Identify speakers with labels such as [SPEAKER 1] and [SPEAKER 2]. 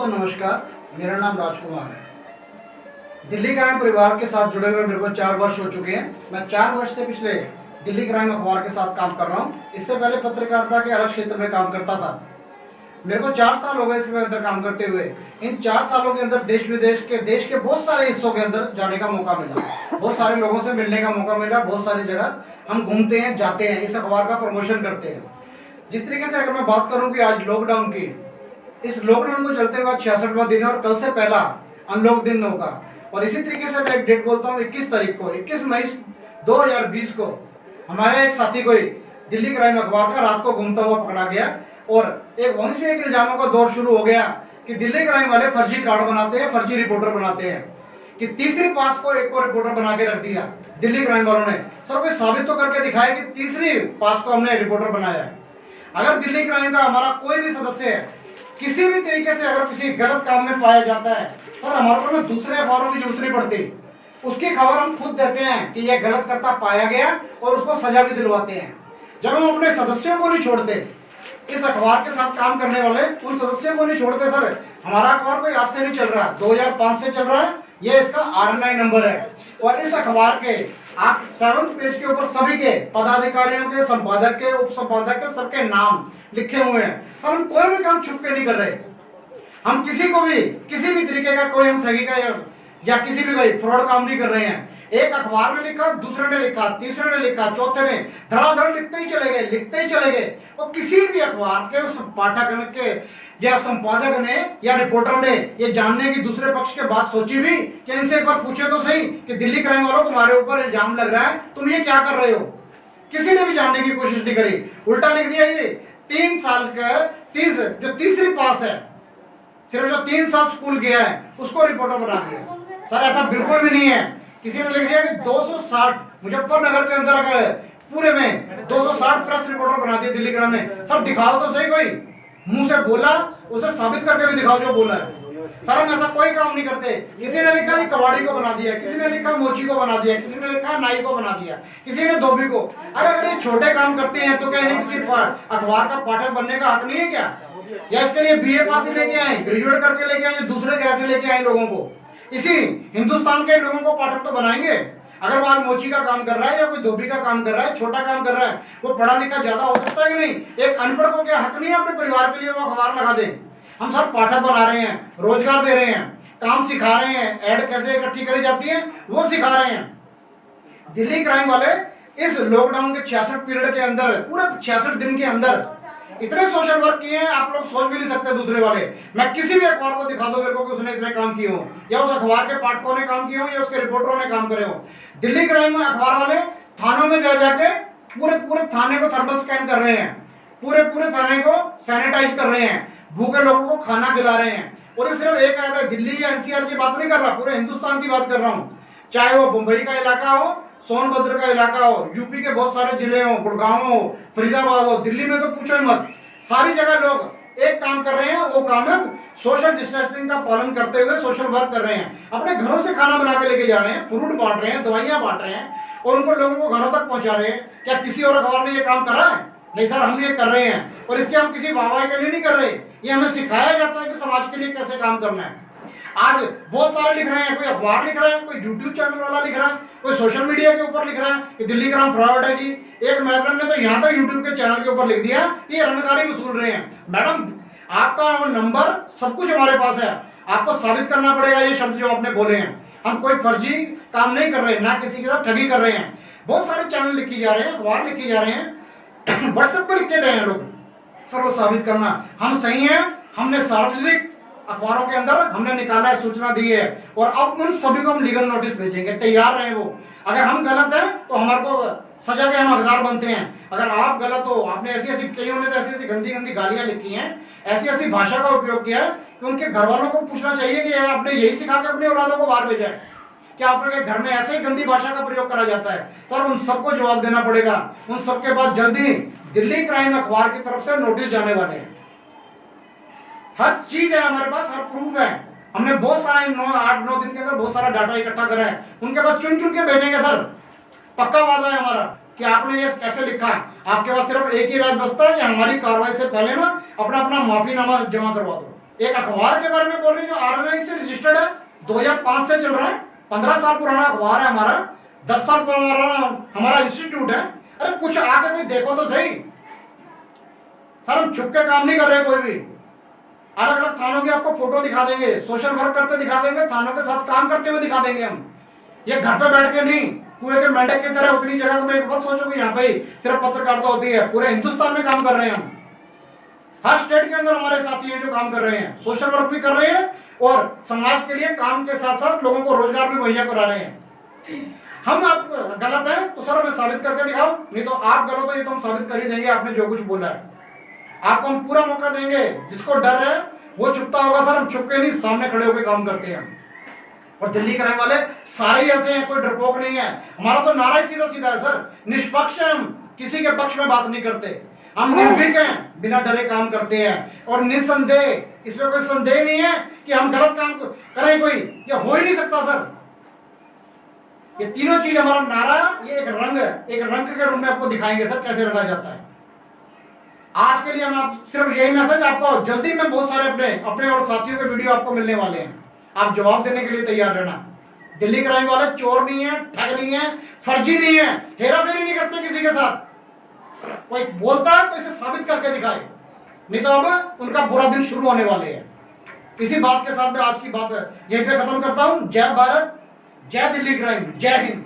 [SPEAKER 1] दोस्तों नमस्कार, मेरा नाम राजकुमार है। दिल्ली क्राइम परिवार के साथ जुड़े हुए मेरे को 4 वर्ष हो चुके हैं। मैं 4 वर्ष से पिछले दिल्ली क्राइम अखबार के साथ काम कर रहा हूँ। इससे पहले पत्रकारिता के अलग क्षेत्र में काम करता था। मेरे को 4 साल हो गए इसके अंदर काम करते हुए। इन 4 सालों के अंदर देश विदेश के देश के बहुत सारे हिस्सों के अंदर जाने का मौका मिला, बहुत सारे लोगों से मिलने का मौका मिला, बहुत सारी जगह हम घूमते हैं, जाते हैं, इस अखबार का प्रमोशन करते हैं। जिस तरीके से अगर मैं बात करूं कि आज लॉकडाउन की, इस लॉकडाउन को चलते हुए 66वां दिन है और कल से पहला अनलॉक दिन होगा। और इसी तरीके से मैं एक डेट बोलता हूँ, 21 तारीख को, 21 मई 2020 को हमारे एक साथी को दिल्ली क्राइम अखबार का रात को घूमता हुआ पकड़ा गया और एक वहीं से एक इल्जामों का दौर शुरू हो गया कि दिल्ली क्राइम वाले फर्जी कार्ड बनाते हैं, फर्जी रिपोर्टर बनाते हैं। कि तीसरी पास को एक को रिपोर्टर बना के रख दिया दिल्ली क्राइम वालों ने। सर कोई साबित तो करके दिखाया कि तीसरी पास को हमने रिपोर्टर बनाया है। अगर दिल्ली क्राइम का हमारा कोई भी सदस्य है किसी भी तरीके से अगर किसी गलत काम में पाया जाता है, सर हमारे को ना दूसरे अखबारों की जरूरत नहीं पड़ती, उसकी खबर हम खुद देते हैं कि यह गलत करता पाया गया और उसको सजा भी दिलवाते हैं। जब हम अपने सदस्यों को नहीं छोड़ते, इस अखबार के साथ काम करने वाले उन सदस्यों को नहीं छोड़ते। सर हमारा अखबार कोई आज से नहीं चल रहा, 2005 से चल रहा है, ये इसका RNI नंबर है। और इस अखबार के आप 7वें पेज के ऊपर सभी के पदाधिकारियों के, संपादक के, उप संपादक के, सबके नाम लिखे हुए हैं। और हम कोई भी काम छुप के नहीं कर रहे। हम किसी को भी किसी भी तरीके का कोई हम ठगी का या किसी भी कोई फ्रॉड काम नहीं कर रहे हैं। एक अखबार में लिखा, दूसरे ने लिखा, तीसरे ने लिखा, चौथे ने, धड़ाधड़ लिखते ही चले गए, लिखते ही चले गए। और किसी भी अखबार के उस पाठक के या संपादक ने या रिपोर्टर ने ये जानने की दूसरे पक्ष के बात सोची भी कि इनसे एक बार पूछे तो सही कि दिल्ली क्राइम वालों तुम्हारे ऊपर इल्जाम लग रहा है, तुम ये क्या कर रहे हो। किसी ने भी जानने की कोशिश नहीं करी, उल्टा लिख दिया ये 3 साल का जो तीसरी पास है, सिर्फ जो 3 साल स्कूल गया है उसको रिपोर्टर बना दिया। सर ऐसा बिल्कुल भी नहीं है। किसी ने लिख दिया कि 260 मुजफ्फरनगर के अंदर अगर पूरे में 260 प्रेस रिपोर्टर बना दिए दिल्ली क्राइम ने। सर दिखाओ तो सही, कोई मुंह से बोला उसे साबित करके भी दिखाओ जो बोला है। सर हम ऐसा कोई काम नहीं करते। किसी ने लिखा कि कबाड़ी को बना दिया, किसी ने लिखा मोची को बना दिया, किसी ने लिखा नाई को बना दिया, किसी ने धोबी को। अगर ये छोटे काम करते हैं तो क्या इन्हें किसी अखबार का पाठक बनने का हक नहीं है क्या? या इसके लिए BA पास ही लेके आए, ग्रेजुएट करके लेके आए, दूसरे ग्रह से लेके आए लोगों को? इसी हिंदुस्तान के लोगों को पाठक तो बनाएंगे। अगर वो आज मोची का काम कर रहा है या कोई धोबी का काम कर रहा है, छोटा काम कर रहा है, वो पढ़ा लिखा ज्यादा हो सकता है कि नहीं? एक अनपढ़ को क्या हक नहीं है अपने परिवार के लिए वो अखबार लगा दे? हम सब पाठक बना रहे हैं, रोजगार दे रहे हैं, काम सिखा रहे हैं, एड कैसे इकट्ठी करी जाती है वो सिखा रहे हैं। दिल्ली क्राइम वाले इस लॉकडाउन के 66 पीरियड के अंदर, पूरे 66 दिन के अंदर इतने सोशल वर्क किए हैं, आप लोग सोच भी नहीं सकते। दूसरे वाले, मैं किसी भी अखबार को दिखा दो मेरे को कि उसने इतने काम किए हो, या उस अखबार के पाठकों ने काम किए हो, या उसके रिपोर्टरों ने काम करे हो। दिल्ली क्राइम में अखबार वाले थानों में जाके पूरे थाने को थर्मल स्कैन कर रहे हैं, पूरे थाने को सैनिटाइज कर रहे हैं, भूखे लोगों को खाना खिला रहे हैं। और ये सिर्फ एक आया दिल्ली या NCR की बात नहीं कर रहा, पूरे हिंदुस्तान की बात कर रहा हूँ। चाहे वो मुंबई का इलाका हो, सोनभद्र का इलाका हो, यूपी के बहुत सारे जिले हो, गुड़गांव हो, फरीदाबाद हो, दिल्ली में तो पूछो ही मत। सारी जगह लोग एक काम कर रहे हैं, वो काम है सोशल डिस्टेंसिंग का पालन करते हुए सोशल वर्क कर रहे हैं। अपने घरों से खाना बना के लेके जा रहे हैं, फ्रूट बांट रहे हैं, दवाइयां बांट रहे हैं और उनको लोगों को घरों तक पहुंचा रहे हैं। क्या किसी और अखबार ने ये काम करा है? नहीं सर, हम ये कर रहे हैं। और इसके हम किसी वाहवाही के लिए नहीं कर रहे, ये हमें सिखाया जाता है कि समाज के लिए कैसे काम करना है। आज बहुत सारे लिख रहे हैं, कोई अखबार लिख रहा है, कोई YouTube चैनल वाला लिख रहा है, कोई सोशल मीडिया के ऊपर लिख रहा है कि दिल्ली क्राइम फ्रॉड है जी। एक मैडम ने तो यहाँ तक YouTube के चैनल के ऊपर लिख दिया कि ये रंगदारी वसूल रहे हैं। मैडम आपका नंबर सब कुछ हमारे पास है, आपको साबित करना पड़ेगा ये शब्द जो आपने बोले हैं। हम कोई फर्जी काम नहीं कर रहे, ना किसी के साथ ठगी कर रहे हैं। बहुत सारे चैनल लिखी जा रहे हैं, अखबार लिखी जा रहे हैं, व्हाट्सएप पर लिखे गए हैं लोग। सर वो साबित करना हम सही है, हमने सार्वजनिक अखबारों के अंदर हमने निकाला है, सूचना दी है, और अब उन सभी को हम लीगल नोटिस भेजेंगे, तैयार रहे वो। अगर हम गलत हैं तो हमारे को सजा के हम हकदार बनते हैं। अगर आप गलत हो, आपने ऐसी कईयों ने तो ऐसी गंदी गालियां लिखी हैं, ऐसी भाषा का उपयोग किया है कि उनके घर वालों को पूछना चाहिए कि आपने यही सिखा के अपनी औलादों को बाहर भेजा है क्या? आपके घर में ऐसे ही गंदी भाषा का प्रयोग करा जाता है? तो उन सबको जवाब देना पड़ेगा। उन सबके पास जल्दी दिल्ली क्राइम अखबार की तरफ से नोटिस जाने वाले हैं। हर चीज है हमारे पास, हर प्रूफ है। हमने बहुत सारा 8-9 दिन के अंदर बहुत सारा डाटा इकट्ठा करा है, उनके पास चुन के भेजेंगे। सर पक्का वादा है हमारा कि आपने ये कैसे लिखा। आपके पास सिर्फ एक ही राज बचता है कि हमारी कार्रवाई से पहले ना अपना माफीनामा जमा करवा दो। एक अखबार के बारे में बोल रही है जो आरएनआई से रजिस्टर्ड है, 2005 से चल रहा है, 15 साल पुराना अखबार है हमारा, 10 साल पुराना हमारा इंस्टीट्यूट है। अरे कुछ आके कोई देखो तो सही सर, हम छुप के काम नहीं कर रहे। कोई भी अलग अलग थानों की आपको फोटो दिखा देंगे, सोशल वर्क करते दिखा देंगे, थानों के साथ काम करते हुए दिखा देंगे हम। ये घर पे बैठ के नहीं, कुएं के मेंढक की तरह उतनी जगह में एक बात सोचो कि यहाँ पे सिर्फ पत्रकारिता होती है। पूरे हिंदुस्तान में काम कर रहे हैं हम, हर स्टेट के अंदर हमारे साथी हैं जो काम कर रहे हैं, सोशल वर्क भी कर रहे हैं और समाज के लिए काम के साथ साथ लोगों को रोजगार भी मुहैया करा रहे हैं। हम आप गलत हैं तो सर हमें साबित करके दिखाओ, नहीं तो आप गलत हो ये तो हम साबित कर ही देंगे आपने जो कुछ बोला है। आपको हम पूरा मौका देंगे। जिसको डर है वो छुपता होगा सर, हम छुप के नहीं, सामने खड़े होकर काम करते हैं। और दिल्ली क्राइम वाले सारे ऐसे हैं, कोई डरपोक नहीं है। हमारा तो नारा ही सीधा सीधा है सर, निष्पक्ष है, हम किसी के पक्ष में बात नहीं करते, हम निर्भीक हैं, बिना डरे काम करते हैं और निसंदेह, इसमें कोई संदेह नहीं है कि हम गलत काम करें कोई, ये हो ही नहीं सकता सर। ये तीनों चीज हमारा नारा, ये एक रंग के रूप में आपको दिखाएंगे सर कैसे रंगा जाता है। आज के लिए हम आप सिर्फ यही मैसेज, आपको जल्दी में बहुत सारे अपने और साथियों के वीडियो आपको मिलने वाले हैं, आप जवाब देने के लिए तैयार रहना। दिल्ली क्राइम वाले चोर नहीं है, ठग नहीं है, फर्जी नहीं है, हेरा फेरी नहीं करते किसी के साथ। कोई बोलता है तो इसे साबित करके दिखाए, नहीं तो अब उनका बुरा दिन शुरू होने वाले हैं। इसी बात के साथ मैं आज की बात यहीं पे खत्म करता हूं। जय भारत, जय दिल्ली क्राइम, जय हिंद।